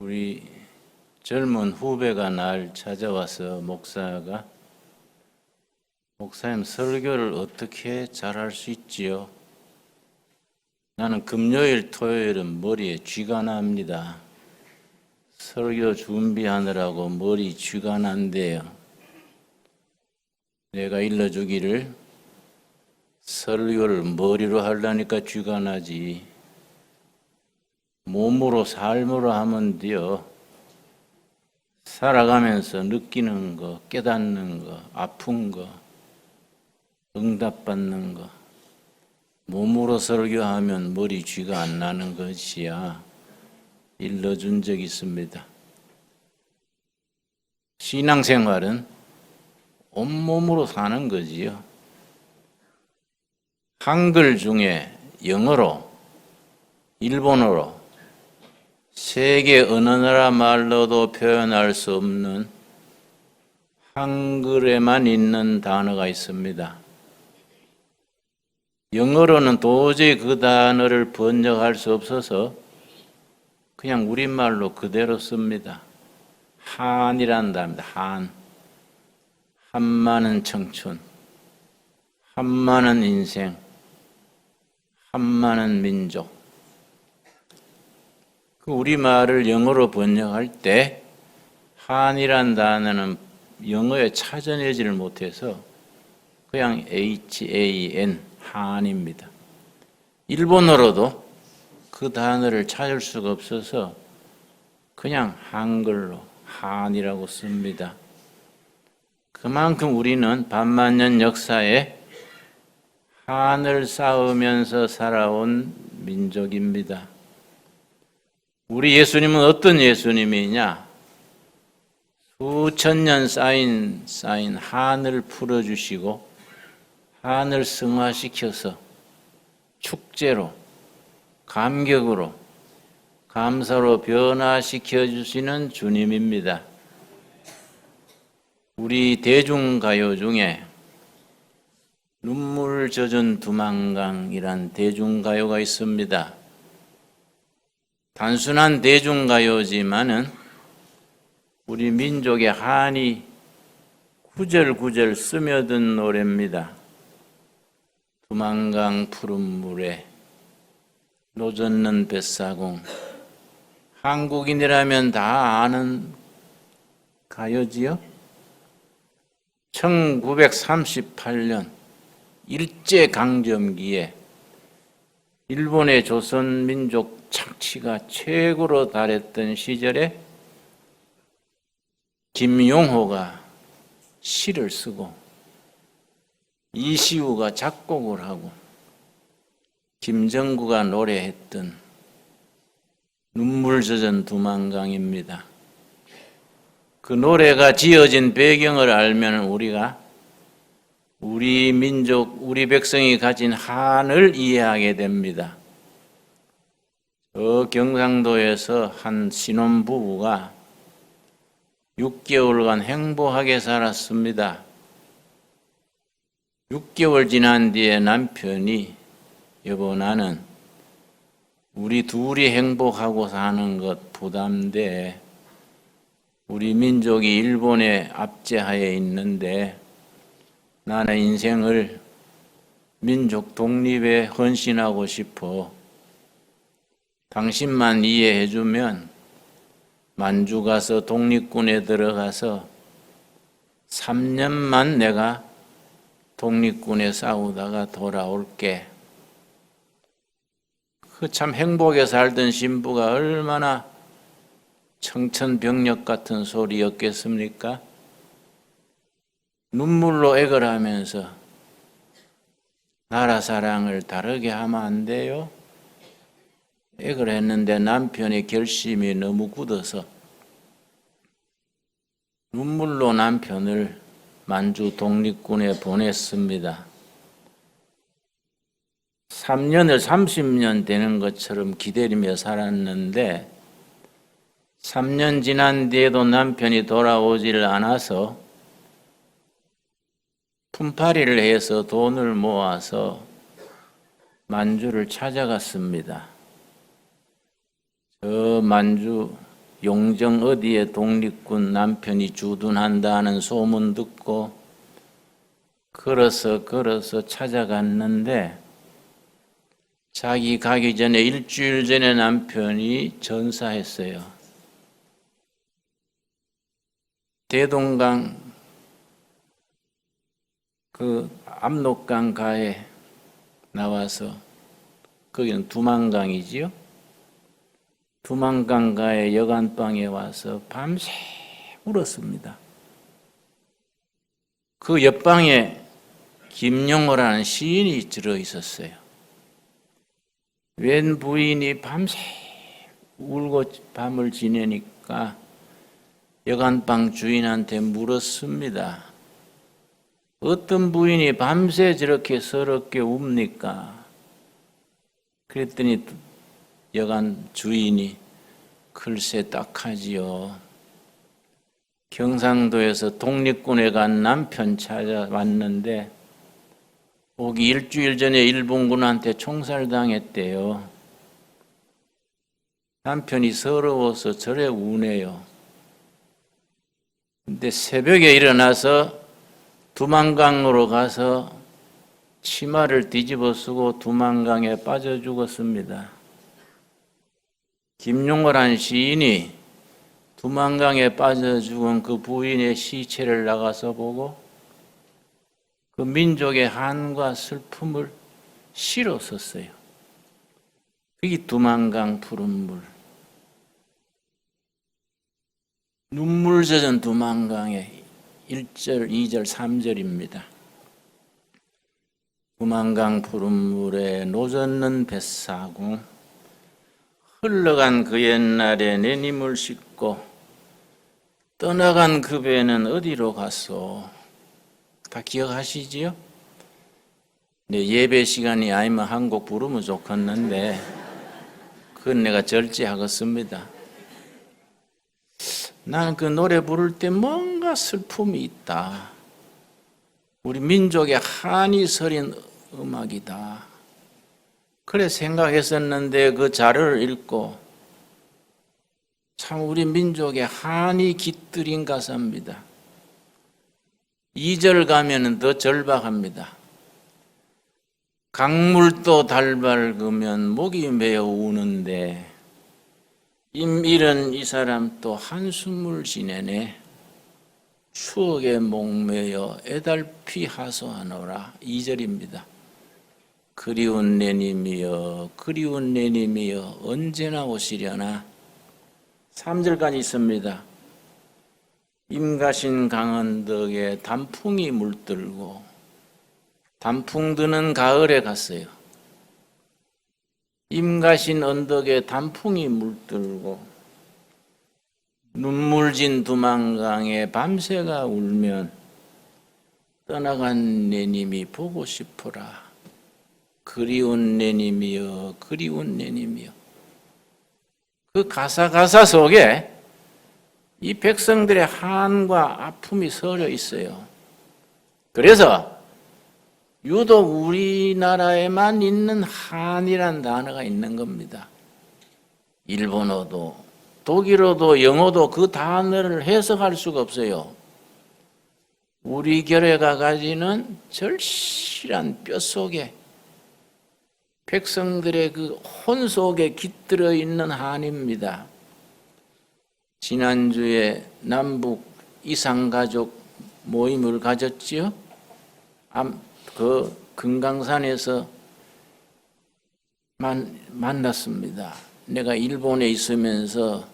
우리 젊은 후배가 날 찾아와서 목사님 설교를 어떻게 잘할 수 있지요? 나는 금요일, 토요일은 머리에 쥐가 납니다. 설교 준비하느라고 머리 쥐가 난대요. 내가 일러주기를 설교를 머리로 하려니까 쥐가 나지. 몸으로 삶으로 하면 돼요. 살아가면서 느끼는 거, 깨닫는 거, 아픈 거, 응답받는 거. 몸으로 설교하면 머리 쥐가 안 나는 것이야. 일러준 적이 있습니다. 신앙생활은 온몸으로 사는 거지요. 한글 중에 영어로, 일본어로, 세계 어느 나라 말로도 표현할 수 없는 한글에만 있는 단어가 있습니다. 영어로는 도저히 그 단어를 번역할 수 없어서 그냥 우리말로 그대로 씁니다. 한이라는 단어입니다. 한. 한많은 청춘, 한많은 인생, 한많은 민족. 그 우리말을 영어로 번역할 때 한이란 단어는 영어에 찾아내지를 못해서 그냥 HAN, 한입니다. 일본어로도 그 단어를 찾을 수가 없어서 그냥 한글로 한이라고 씁니다. 그만큼 우리는 반만년 역사에 한을 쌓으면서 살아온 민족입니다. 우리 예수님은 어떤 예수님이냐? 수천 년 쌓인 한을 풀어주시고 한을 승화시켜서 축제로, 감격으로, 감사로 변화시켜 주시는 주님입니다. 우리 대중가요 중에 눈물 젖은 두만강이란 대중가요가 있습니다. 단순한 대중가요지만은 우리 민족의 한이 구절구절 스며든 노래입니다. 두만강 푸른 물에 노젓는 뱃사공. 한국인이라면 다 아는 가요지요? 1938년 일제강점기에 일본의 조선민족 착취가 최고로 달했던 시절에 김용호가 시를 쓰고 이시우가 작곡을 하고 김정구가 노래했던 눈물 젖은 두만강입니다. 그 노래가 지어진 배경을 알면 우리가 우리 민족, 우리 백성이 가진 한을 이해하게 됩니다. 저 경상도에서 한 신혼부부가 6개월간 행복하게 살았습니다. 6개월 지난 뒤에 남편이 여보 나는 우리 둘이 행복하고 사는 것 부담돼. 우리 민족이 일본의 압제하에 있는데 나는 인생을 민족 독립에 헌신하고 싶어. 당신만 이해해주면 만주 가서 독립군에 들어가서 3년만 내가 독립군에 싸우다가 돌아올게. 그 참 행복에 살던 신부가 얼마나 청천벽력 같은 소리였겠습니까? 눈물로 애걸 하면서 나라 사랑을 다르게 하면 안 돼요? 애걸 했는데 남편의 결심이 너무 굳어서 눈물로 남편을 만주 독립군에 보냈습니다. 3년을 30년 되는 것처럼 기다리며 살았는데 3년 지난 뒤에도 남편이 돌아오질 않아서 품팔이를 해서 돈을 모아서 만주를 찾아갔습니다. 저 만주 용정 어디에 독립군 남편이 주둔한다는 소문 듣고 걸어서 찾아갔는데 자기 가기 전에 일주일 전에 남편이 전사했어요. 대동강 그 압록강 가에 나와서 거기는 두만강이지요. 두만강 가에 여간방에 와서 밤새 울었습니다. 그 옆방에 김용호라는 시인이 들어 있었어요. 웬 부인이 밤새 울고 밤을 지내니까 여간방 주인한테 물었습니다. 어떤 부인이 밤새 저렇게 서럽게 웁니까? 그랬더니 여간 주인이 글쎄 딱하지요. 경상도에서 독립군에 간 남편 찾아왔는데 오기 일주일 전에 일본군한테 총살당했대요. 남편이 서러워서 저래 우네요. 근데 새벽에 일어나서 두만강으로 가서 치마를 뒤집어 쓰고 두만강에 빠져 죽었습니다. 김용호란 시인이 두만강에 빠져 죽은 그 부인의 시체를 나가서 보고 그 민족의 한과 슬픔을 시로 썼어요. 그게 두만강 푸른 물. 눈물 젖은 두만강의 1절, 2절, 3절입니다. 두만강 푸른 물에 노젓는 뱃사공 흘러간 그 옛날에 내 님을 싣고 떠나간 그 배는 어디로 갔소? 다 기억하시지요? 네, 예배 시간이 아니면 한 곡 부르면 좋겠는데 그건 내가 절제하겠습니다. 나는 그 노래 부를 때 뭔가 슬픔이 있다. 우리 민족의 한이 서린 음악이다. 그래 생각했었는데 그 자료를 읽고 참 우리 민족의 한이 깃들인 가사입니다. 2절 가면은 더 절박합니다. 강물도 달밝으면 목이 메어 우는데 임일은 이 사람 또 한숨을 지내네. 추억에 목매여 애달피 하소하노라. 2절입니다. 그리운 내 님이여 그리운 내 님이여 언제나 오시려나. 3절까지 있습니다. 임가신 강언덕에 단풍이 물들고 단풍 드는 가을에 갔어요. 임가신 언덕에 단풍이 물들고 눈물진 두만강에 밤새가 울면 떠나간 내 님이 보고 싶어라. 그리운 내 님이여 그리운 내 님이여. 그 가사 속에 이 백성들의 한과 아픔이 서려 있어요. 그래서 유독 우리나라에만 있는 한이란 단어가 있는 겁니다. 일본어도 독일어도 영어도 그 단어를 해석할 수가 없어요. 우리 결의가 가지는 절실한 뼛속에 백성들의 그 혼 속에 깃들어 있는 한입니다. 지난주에 남북 이산가족 모임을 가졌지요. 그 금강산에서 만났습니다. 내가 일본에 있으면서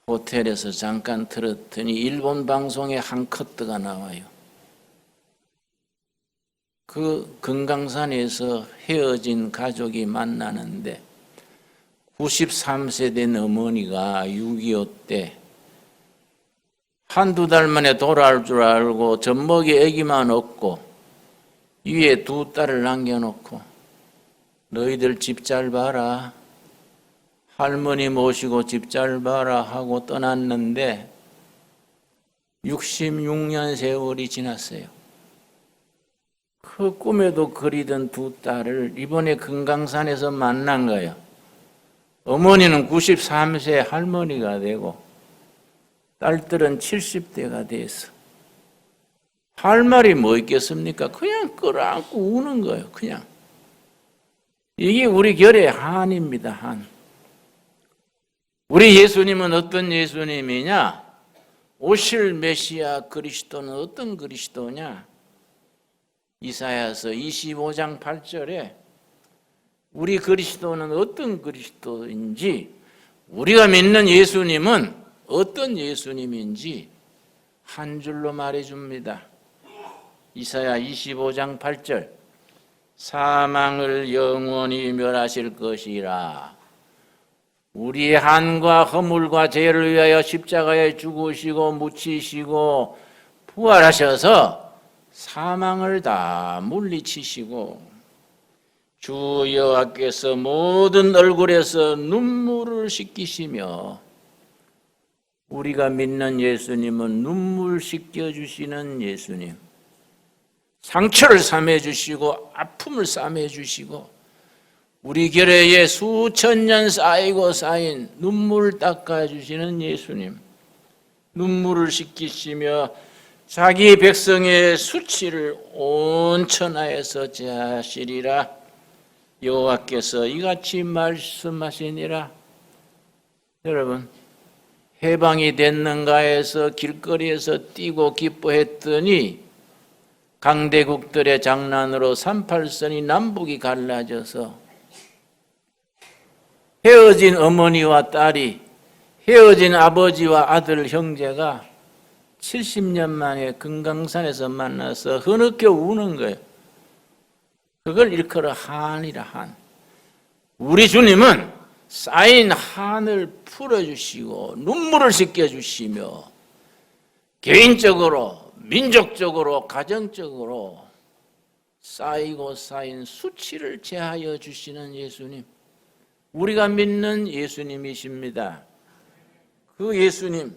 호텔에서 잠깐 들었더니 일본 방송에 한 커트가 나와요. 그 금강산에서 헤어진 가족이 만나는데 93세 된 어머니가 6.25 때 한두 달 만에 돌아올 줄 알고 젖먹이 아기만 얻고 위에 두 딸을 남겨놓고 너희들 집 잘 봐라. 할머니 모시고 집 잘 봐라 하고 떠났는데 66년 세월이 지났어요. 그 꿈에도 그리던 두 딸을 이번에 금강산에서 만난 거예요. 어머니는 93세 할머니가 되고 딸들은 70대가 돼서 할 말이 뭐 있겠습니까? 그냥 끌어안고 우는 거예요. 그냥. 이게 우리 결의 한입니다. 한. 우리 예수님은 어떤 예수님이냐? 오실 메시아 그리스도는 어떤 그리스도냐? 이사야서 25장 8절에 우리 그리스도는 어떤 그리스도인지, 우리가 믿는 예수님은 어떤 예수님인지 한 줄로 말해줍니다. 이사야 25장 8절, 사망을 영원히 멸하실 것이라. 우리의 한과 허물과 죄를 위하여 십자가에 죽으시고 묻히시고 부활하셔서 사망을 다 물리치시고 주 여호와께서 모든 얼굴에서 눈물을 씻기시며, 우리가 믿는 예수님은 눈물 씻겨주시는 예수님, 상처를 싸매주시고 아픔을 싸매주시고 우리 결의에 수천 년 쌓이고 쌓인 눈물을 닦아주시는 예수님, 눈물을 씻기시며 자기 백성의 수치를 온 천하에서 제하시리라. 여호와께서 이같이 말씀하시니라. 여러분, 해방이 됐는가 해서 길거리에서 뛰고 기뻐했더니 강대국들의 장난으로 38선이 남북이 갈라져서 헤어진 어머니와 딸이, 헤어진 아버지와 아들, 형제가 70년 만에 금강산에서 만나서 흐느껴 우는 거예요. 그걸 일컬어 한이라. 한. 우리 주님은 쌓인 한을 풀어주시고 눈물을 씻겨주시며 개인적으로, 민족적으로, 가정적으로 쌓이고 쌓인 수치를 제하여 주시는 예수님, 우리가 믿는 예수님이십니다. 그 예수님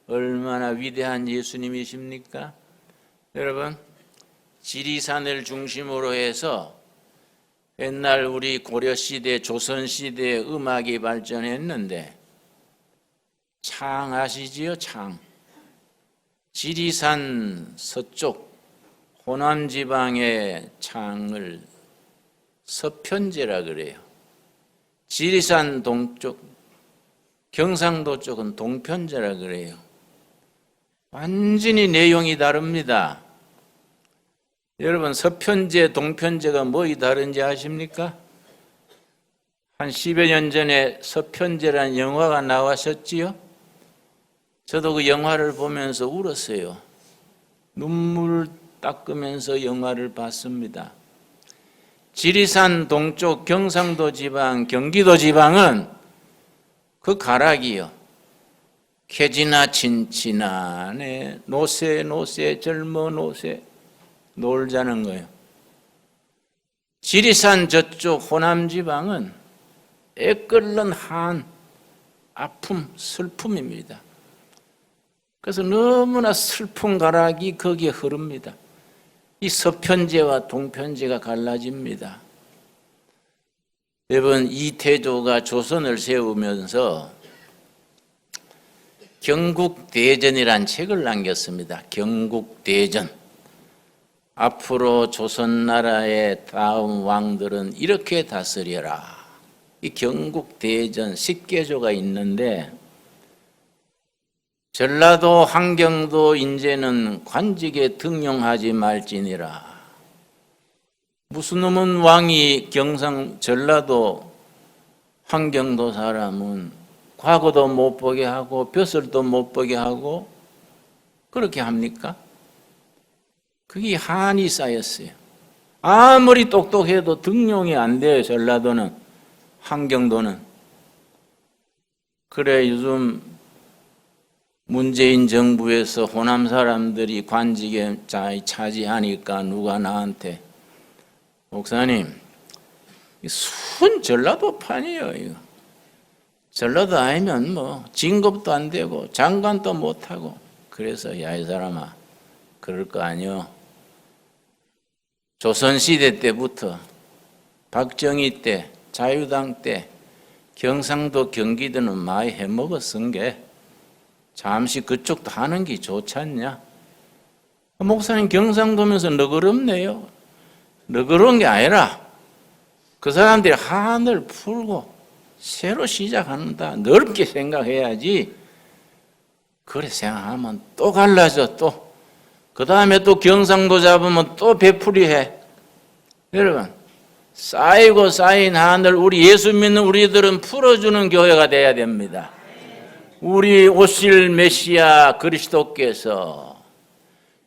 얼마나 위대한 예수님이십니까? 여러분, 지리산을 중심으로 해서 옛날 우리 고려시대, 조선시대에 음악이 발전했는데 창 아시지요? 창. 지리산 서쪽 호남 지방의 창을 서편제라 그래요. 지리산 동쪽, 경상도 쪽은 동편제라 그래요. 완전히 내용이 다릅니다. 여러분, 서편제, 동편제가 뭐이 다른지 아십니까? 한 10여 년 전에 서편제라는 영화가 나왔었지요? 저도 그 영화를 보면서 울었어요. 눈물 닦으면서 영화를 봤습니다. 지리산 동쪽 경상도 지방, 경기도 지방은 그 가락이요. 캐지나 친치나 네, 노새 젊어 노새 놀자는 거예요. 지리산 저쪽 호남 지방은 애끓는 한 아픔, 슬픔입니다. 그래서 너무나 슬픈 가락이 거기에 흐릅니다. 이 서편제와 동편제가 갈라집니다. 여러분, 이태조가 조선을 세우면서 경국대전이란 책을 남겼습니다. 경국대전. 앞으로 조선나라의 다음 왕들은 이렇게 다스려라. 이 경국대전 10개조가 있는데, 전라도, 함경도, 인제는 관직에 등용하지 말지니라. 무슨 놈은 왕이 전라도, 함경도 사람은 과거도 못 보게 하고 벼슬도 못 보게 하고 그렇게 합니까? 그게 한이 쌓였어요. 아무리 똑똑해도 등용이 안 돼요. 전라도는, 함경도는. 그래, 요즘 문재인 정부에서 호남 사람들이 관직에 차지하니까 누가 나한테, 목사님, 순 전라도판이에요. 이거. 전라도 아니면 뭐 진급도 안 되고 장관도 못 하고. 그래서 야, 이 사람아, 그럴 거 아니요. 조선시대 때부터 박정희 때, 자유당 때 경상도 경기도는 많이 해먹었은 게 잠시 그쪽도 하는 게 좋지 않냐? 목사님 경상도면서 너그럽네요. 너그러운 게 아니라 그 사람들이 한을 풀고 새로 시작한다. 넓게 생각해야지. 그래 생각하면 또 갈라져 또. 그 다음에 또 경상도 잡으면 또 베풀이해. 여러분 쌓이고 쌓인 한을 우리 예수 믿는 우리들은 풀어주는 교회가 돼야 됩니다. 우리 오실 메시아 그리스도께서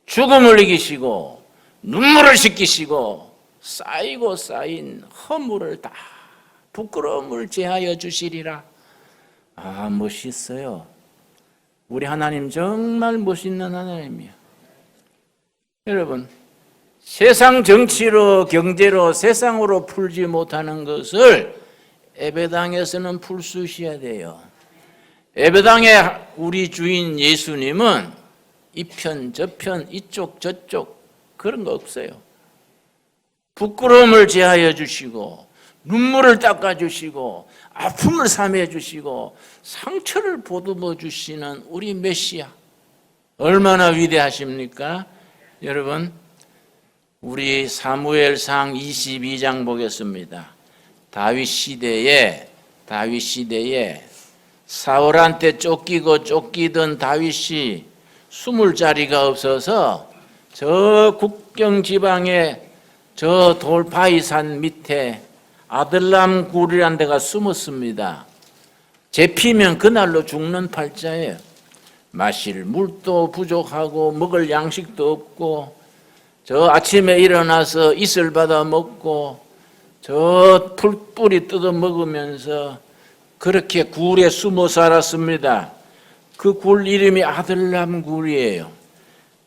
죽음을 이기시고 눈물을 씻기시고 쌓이고 쌓인 허물을 다 부끄러움을 제하여 주시리라. 아 멋있어요. 우리 하나님 정말 멋있는 하나님이에요. 여러분 세상 정치로 경제로 세상으로 풀지 못하는 것을 예배당에서는 풀 수 있어야 돼요. 예배당의 우리 주인 예수님은 이편 저편 이쪽 저쪽 그런 거 없어요. 부끄러움을 제하여 주시고 눈물을 닦아 주시고 아픔을 삼해 주시고 상처를 보듬어 주시는 우리 메시아 얼마나 위대하십니까? 여러분 우리 사무엘상 22장 보겠습니다. 다윗 시대에 사울한테 쫓기던 다윗이 숨을 자리가 없어서 저 국경 지방에 저 돌파이산 밑에 아들람 굴이라는 데가 숨었습니다. 잡히면 그날로 죽는 팔자예요. 마실 물도 부족하고 먹을 양식도 없고 저 아침에 일어나서 이슬 받아 먹고 저 풀뿌리 뜯어 먹으면서 그렇게 굴에 숨어 살았습니다. 그 굴 이름이 아들람 굴이에요.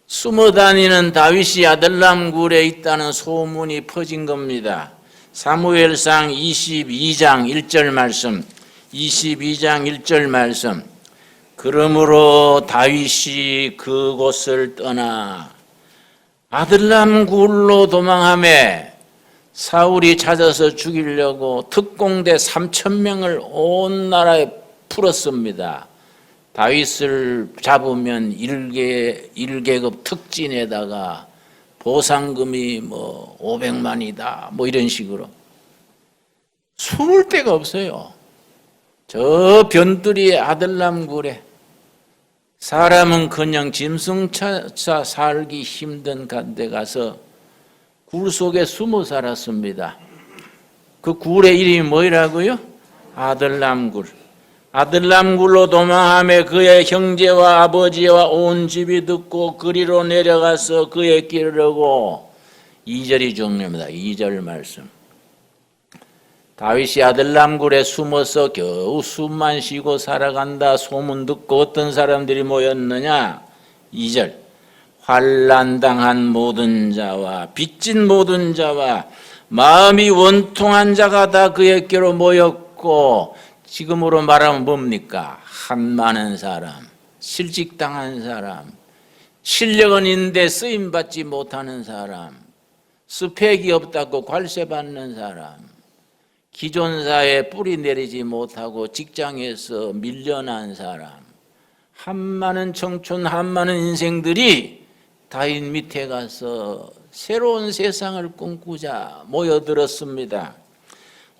숨어 다니는 다윗이 아들람 굴에 있다는 소문이 퍼진 겁니다. 사무엘상 22장 1절 말씀, 22장 1절 말씀. 그러므로 다윗이 그곳을 떠나 아들람 굴로 도망하며 사울이 찾아서 죽이려고 특공대 3,000명을 온 나라에 풀었습니다. 다윗을 잡으면 일계급 특진에다가 보상금이 500만이다 이런 식으로 숨을 데가 없어요. 저 변두리의 아들람 굴에 사람은 그냥 짐승 찾아 살기 힘든 데 가서 굴 속에 숨어 살았습니다. 그 굴의 이름이 뭐라고요? 아들람 굴. 아들람 굴로 도망하며 그의 형제와 아버지와 온 집이 듣고 그리로 내려가서 그의 길을 하고 2절이 중요합니다. 2절 말씀. 다윗이 아들람 굴에 숨어서 겨우 숨만 쉬고 살아간다 소문 듣고 어떤 사람들이 모였느냐? 2절. 환난당한 모든 자와 빚진 모든 자와 마음이 원통한 자가 다 그에게로 모였고 지금으로 말하면 뭡니까? 한많은 사람, 실직당한 사람, 실력은 있는데 쓰임받지 못하는 사람, 스펙이 없다고 관세받는 사람, 기존사에 뿌리 내리지 못하고 직장에서 밀려난 사람, 한많은 청춘, 한많은 인생들이 다윗 밑에 가서 새로운 세상을 꿈꾸자 모여들었습니다.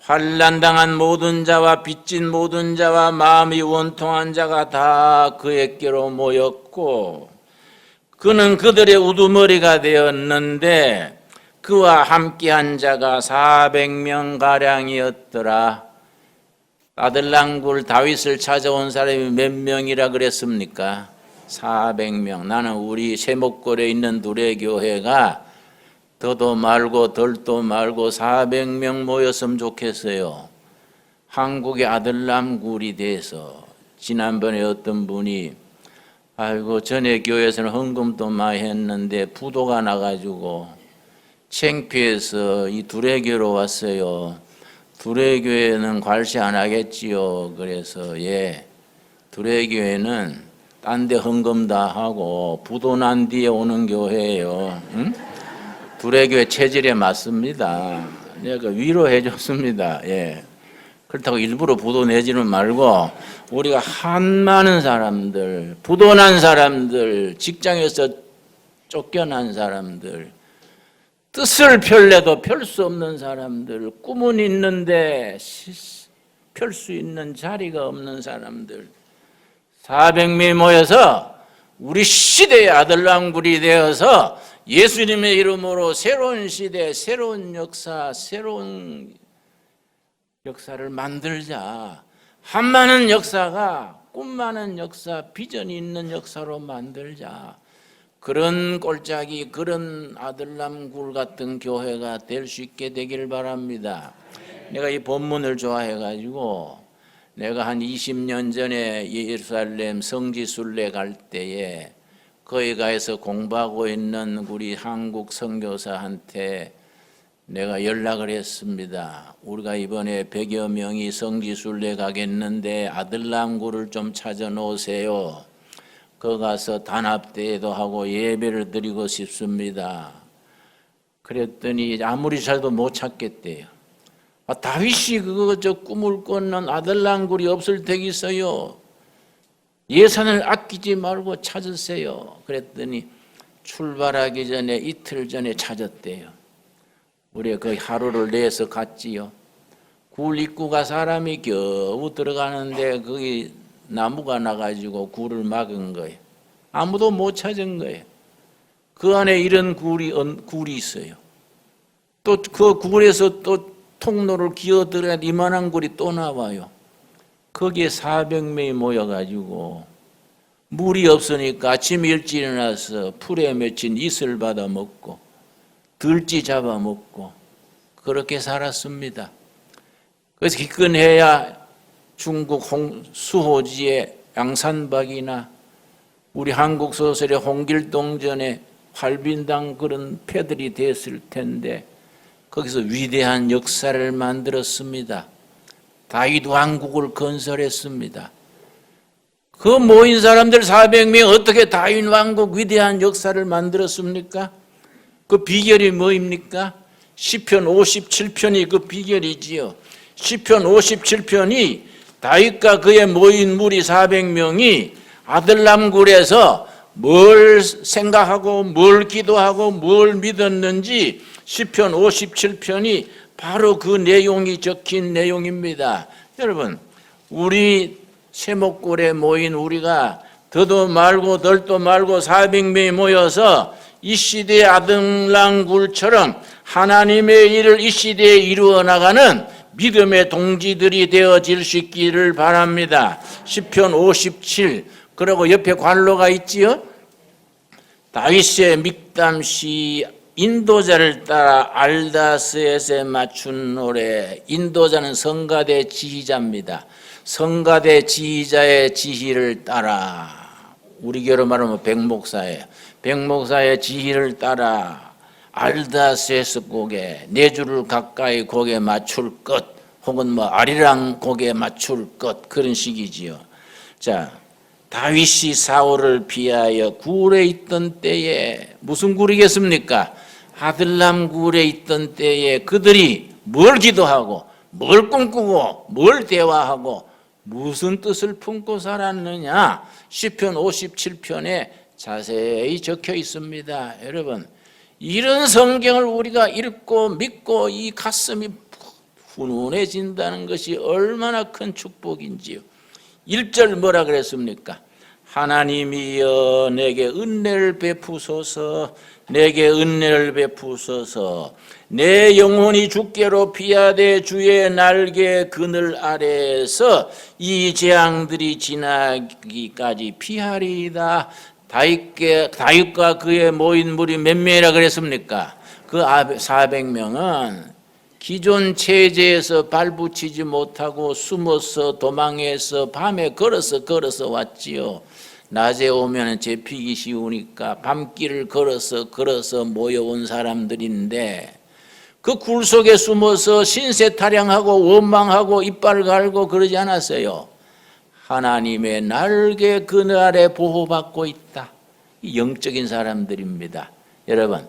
환난당한 모든 자와 빚진 모든 자와 마음이 원통한 자가 다 그에게로 모였고 그는 그들의 우두머리가 되었는데 그와 함께한 자가 400명가량이었더라. 아들람 굴 다윗을 찾아온 사람이 몇 명이라 그랬습니까? 400명. 나는 우리 세목골에 있는 두레교회가 더도 말고 덜도 말고 400명 모였으면 좋겠어요. 한국의 아들람 굴이 돼서 지난번에 어떤 분이 아이고 전에 교회에서는 헌금도 많이 했는데 부도가 나가지고 창피해서 이 두레교로 왔어요. 두레교회는 관세 안 하겠지요. 그래서 두레교회는 딴 데 헌금 다 하고 부도 난 뒤에 오는 교회예요. 응? 두레교회 체질에 맞습니다. 내가 위로해 줬습니다. 그렇다고 일부러 부도 내지는 말고 우리가 한많은 사람들, 부도난 사람들, 직장에서 쫓겨난 사람들, 뜻을 펼래도 펼 수 없는 사람들, 꿈은 있는데 펼 수 있는 자리가 없는 사람들 400명이 모여서 우리 시대의 아들랑굴이 되어서 예수님의 이름으로 새로운 시대, 새로운 역사, 새로운 역사를 만들자. 한많은 역사가 꿈 많은 역사, 비전이 있는 역사로 만들자. 그런 꼴짝이, 그런 아들람굴 같은 교회가 될 수 있게 되길 바랍니다. 내가 이 본문을 좋아해가지고 내가 한 20년 전에 예루살렘 성지순례 갈 때에 거기 가서 공부하고 있는 우리 한국 선교사한테 내가 연락을 했습니다. 우리가 이번에 100여 명이 성지순례 가겠는데 아들람굴을 좀 찾아 놓으세요. 거기 가서 단합대회도 하고 예배를 드리고 싶습니다. 그랬더니 아무리 찾아도 못 찾겠대요. 다윗이 저 꿈을 꿨는 아들랑굴이 없을 테겠어요. 예산을 아끼지 말고 찾으세요. 그랬더니 출발하기 전에 이틀 전에 찾았대요. 우리가 거의 하루를 내서 갔지요. 굴 입구가 사람이 겨우 들어가는데 거기 나무가 나가지고 굴을 막은 거예요. 아무도 못 찾은 거예요. 그 안에 이런 굴이 있어요. 또 그 굴에서 또 통로를 기어들어야 이만한 굴이 또 나와요. 거기에 400명이 모여가지고 물이 없으니까 아침 일찍 일어나서 풀에 맺힌 잇을 받아 먹고 들쥐 잡아 먹고 그렇게 살았습니다. 그래서 기껏해야 중국 수호지의 양산박이나 우리 한국 소설의 홍길동전의 활빈당 그런 패들이 됐을 텐데 거기서 위대한 역사를 만들었습니다. 다윗 왕국을 건설했습니다. 그 모인 사람들 400명 어떻게 다윗 왕국 위대한 역사를 만들었습니까? 그 비결이 뭐입니까? 시편 57편이 그 비결이지요. 시편 57편이 다윗과 그의 모인 무리 400명이 아들람굴에서 뭘 생각하고 뭘 기도하고 뭘 믿었는지 시편 57편이 바로 그 내용이 적힌 내용입니다. 여러분, 우리 세목골에 모인 우리가 더도 말고 덜도 말고 400명이 모여서 이 시대의 아들랑굴처럼 하나님의 일을 이 시대에 이루어 나가는 믿음의 동지들이 되어질 수 있기를 바랍니다. 시편 57, 그리고 옆에 관로가 있지요. 다윗의 믹담시 인도자를 따라 알다스엣에 맞춘 노래. 인도자는 성가대 지휘자입니다. 성가대 지휘자의 지휘를 따라, 우리 교로 말하면 백목사예요. 백목사의 지휘를 따라 알다스에스 곡에 네 줄을 가까이 곡에 맞출 것, 혹은 뭐 아리랑 곡에 맞출 것, 그런 식이지요. 자, 다윗이 사울을 피하여 굴에 있던 때에, 무슨 굴이겠습니까? 아들람 굴에 있던 때에 그들이 뭘 기도하고 뭘 꿈꾸고 뭘 대화하고 무슨 뜻을 품고 살았느냐, 시편 57편에 자세히 적혀 있습니다. 여러분, 이런 성경을 우리가 읽고 믿고 이 가슴이 훈훈해진다는 것이 얼마나 큰 축복인지요. 1절 뭐라 그랬습니까? 하나님이여 내게 은혜를 베푸소서, 내게 은혜를 베푸소서. 내 영혼이 주께로 피하되 주의 날개 그늘 아래에서 이 재앙들이 지나기까지 피하리이다. 다윗과 그의 모인 무리 몇 명이라 그랬습니까? 그 400명은 기존 체제에서 발붙이지 못하고 숨어서 도망해서 밤에 걸어서 왔지요. 낮에 오면 잡히기 쉬우니까 밤길을 걸어서 모여온 사람들인데 그 굴 속에 숨어서 신세 타령하고 원망하고 이빨을 갈고 그러지 않았어요. 하나님의 날개 그늘 아래 보호받고 있다. 영적인 사람들입니다. 여러분,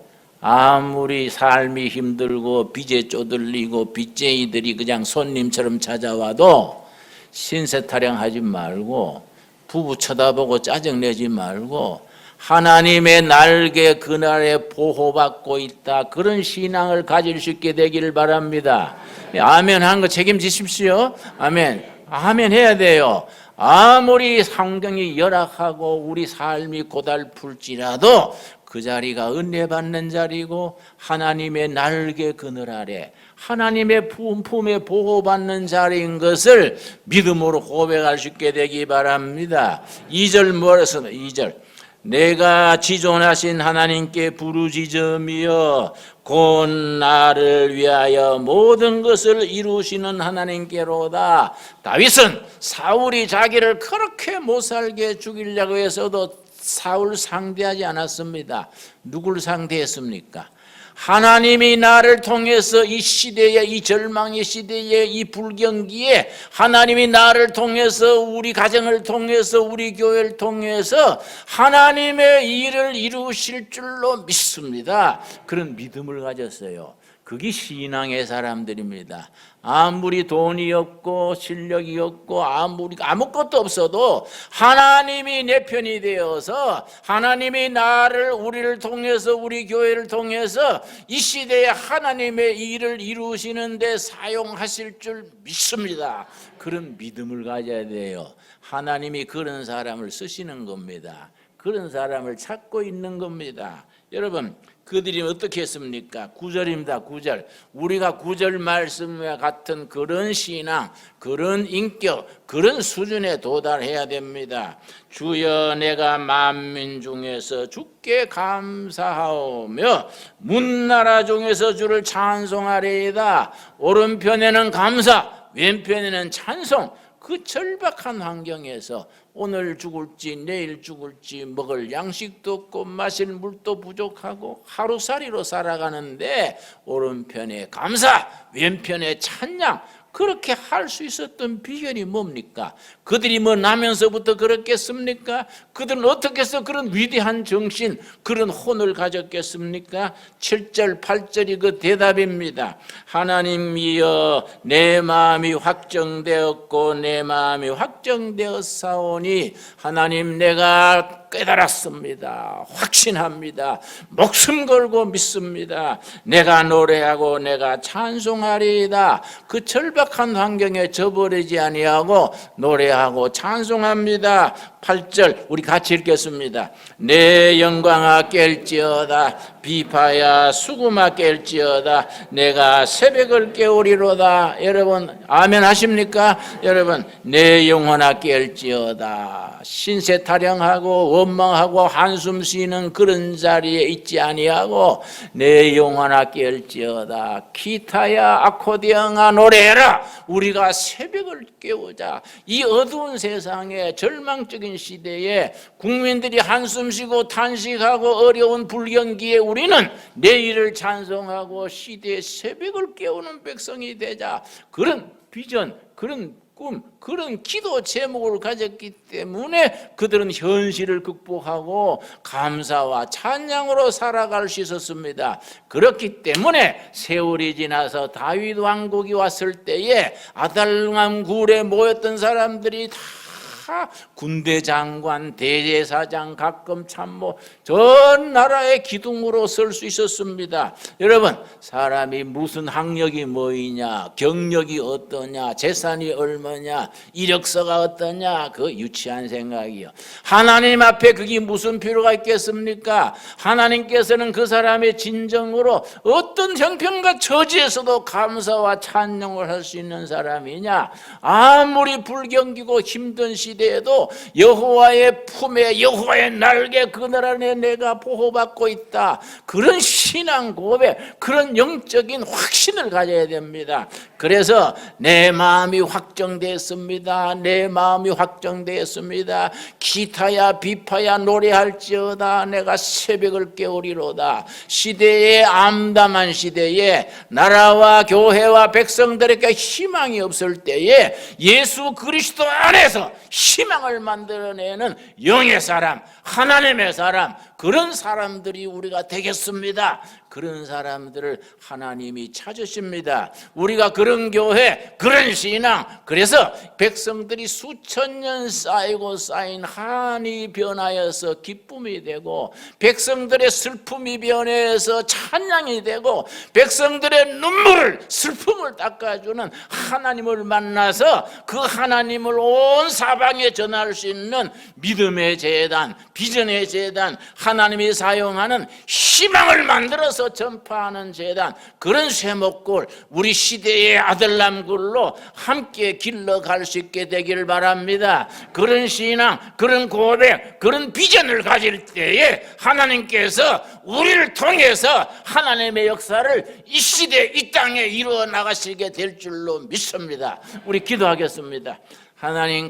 아무리 삶이 힘들고 빚에 쪼들리고 빚쟁이들이 그냥 손님처럼 찾아와도 신세 타령하지 말고 부부 쳐다보고 짜증내지 말고 하나님의 날개 그날에 보호받고 있다, 그런 신앙을 가질 수 있게 되기를 바랍니다. 아멘 한 거 책임지십시오. 아멘. 아멘 해야 돼요. 아무리 환경이 열악하고 우리 삶이 고달플지라도 그 자리가 은혜 받는 자리고 하나님의 날개 그늘 아래 하나님의 품에 보호받는 자리인 것을 믿음으로 고백할 수 있게 되기 바랍니다. 2절 뭐랬어요? 2절 내가 지존하신 하나님께 부르짖으며 곧 나를 위하여 모든 것을 이루시는 하나님께로다. 다윗은 사울이 자기를 그렇게 못살게 죽이려고 해서도 사울 상대하지 않았습니다. 누굴 상대했습니까? 하나님이 나를 통해서 이 시대에, 이 절망의 시대에, 이 불경기에 하나님이 나를 통해서, 우리 가정을 통해서, 우리 교회를 통해서 하나님의 일을 이루실 줄로 믿습니다. 그런 믿음을 가졌어요. 그게 신앙의 사람들입니다. 아무리 돈이 없고 실력이 없고 아무것도 없어도 하나님이 내 편이 되어서 하나님이 나를, 우리를 통해서, 우리 교회를 통해서 이 시대에 하나님의 일을 이루시는 데 사용하실 줄 믿습니다. 그런 믿음을 가져야 돼요. 하나님이 그런 사람을 쓰시는 겁니다. 그런 사람을 찾고 있는 겁니다. 여러분, 그들이 어떻게 했습니까? 9절입니다. 9절. 우리가 9절 말씀과 같은 그런 신앙, 그런 인격, 그런 수준에 도달해야 됩니다. 주여, 내가 만민 중에서 주께 감사하오며 문나라 중에서 주를 찬송하리이다. 오른편에는 감사, 왼편에는 찬송. 그 절박한 환경에서 오늘 죽을지 내일 죽을지 먹을 양식도 없고 마실 물도 부족하고 하루살이로 살아가는데 오른편에 감사, 왼편에 찬양, 그렇게 할 수 있었던 비결이 뭡니까? 그들이 뭐 나면서부터 그렇겠습니까? 그들은 어떻게 해서 그런 위대한 정신, 그런 혼을 가졌겠습니까? 7절, 8절이 그 대답입니다. 하나님이여, 내 마음이 확정되었고 내 마음이 확정되었사오니 하나님, 내가 깨달았습니다. 확신합니다. 목숨 걸고 믿습니다. 내가 노래하고 내가 찬송하리이다. 그 절박한 환경에 저버리지 아니하고 노래하고 찬송합니다. 8절 우리 같이 읽겠습니다. 내 영광아 깰지어다. 비파야 수금아 깰지어다. 내가 새벽을 깨우리로다. 여러분 아멘 하십니까? 여러분, 내 영혼아 깰지어다. 신세 타령하고 원망하고 한숨 쉬는 그런 자리에 있지 아니하고 내 영혼아 깰지어다. 기타야 아코디언아 노래해라. 우리가 새벽을 깨우자. 이 어두운 세상에, 절망적인 시대에 국민들이 한숨 쉬고 탄식하고 어려운 불경기에 우리는 내일을 찬송하고 시대의 새벽을 깨우는 백성이 되자. 그런 비전, 그런 꿈, 그런 기도 제목을 가졌기 때문에 그들은 현실을 극복하고 감사와 찬양으로 살아갈 수 있었습니다. 그렇기 때문에 세월이 지나서 다윗 왕국이 왔을 때에 아달람 굴에 모였던 사람들이 다 군대 장관, 대제사장, 가끔 참모, 전 나라의 기둥으로 설 수 있었습니다. 여러분, 사람이 무슨 학력이 뭐이냐, 경력이 어떠냐, 재산이 얼마냐, 이력서가 어떠냐, 그 유치한 생각이요. 하나님 앞에 그게 무슨 필요가 있겠습니까? 하나님께서는 그 사람의 진정으로 어떤 형편과 처지에서도 감사와 찬양을 할 수 있는 사람이냐. 아무리 불경기고 힘든 시대에도 여호와의 품에, 여호와의 날개 그늘 안에 내가 보호받고 있다. 그런 신앙 고백, 그런 영적인 확신을 가져야 됩니다. 그래서 내 마음이 확정됐습니다. 내 마음이 확정됐습니다. 기타야 비파야 노래할지어다. 내가 새벽을 깨우리로다. 시대의 암담한 시대에 나라와 교회와 백성들에게 희망이 없을 때에 예수 그리스도 안에서 희망을 만들어내는 영의 사람, 하나님의 사람, 그런 사람들이 우리가 되겠습니다. 그런 사람들을 하나님이 찾으십니다. 우리가 그런 교회, 그런 신앙, 그래서 백성들이 수천 년 쌓이고 쌓인 한이 변하여서 기쁨이 되고, 백성들의 슬픔이 변해서 찬양이 되고, 백성들의 눈물을, 슬픔을 닦아주는 하나님을 만나서 그 하나님을 온 사방에 전할 수 있는 믿음의 제단, 비전의 제단, 하나님이 사용하는 희망을 만들어서 전파하는 제단, 그런 쇠목골, 우리 시대의 아들남굴로 함께 길러갈 수 있게 되기를 바랍니다. 그런 신앙, 그런 고백, 그런 비전을 가질 때에 하나님께서 우리를 통해서 하나님의 역사를 이 시대, 이 땅에 이루어 나가시게 될 줄로 믿습니다. 우리 기도하겠습니다. 하나님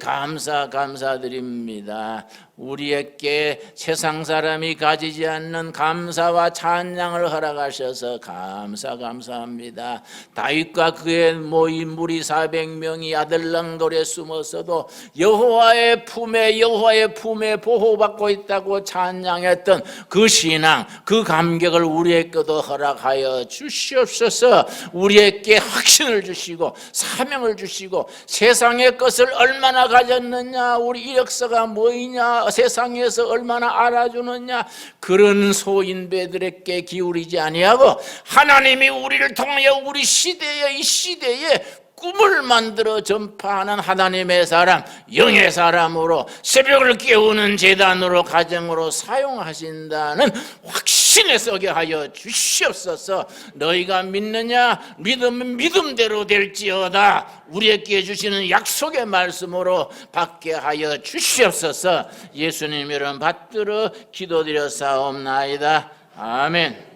감사드립니다. 우리에게 세상 사람이 가지지 않는 감사와 찬양을 허락하셔서 감사합니다. 다윗과 그의 모인 무리 400명이 아들랑돌에 숨어서도 여호와의 품에 보호받고 있다고 찬양했던 그 신앙, 그 감격을 우리에게도 허락하여 주시옵소서. 우리에게 확신을 주시고 사명을 주시고, 세상의 것을 얼마나 가졌느냐, 우리 이력서가 뭐이냐, 세상에서 얼마나 알아주느냐, 그런 소인배들에게 기울이지 아니하고 하나님이 우리를 통하여 우리 시대에, 이 시대에 꿈을 만들어 전파하는 하나님의 사람, 영의 사람으로, 새벽을 깨우는 제단으로, 가정으로 사용하신다는 확신에 서게 하여 주시옵소서. 너희가 믿느냐? 믿으면 믿음대로 될지어다. 우리에게 주시는 약속의 말씀으로 받게 하여 주시옵소서. 예수님 이름 받들어 기도드려 사옵나이다. 아멘.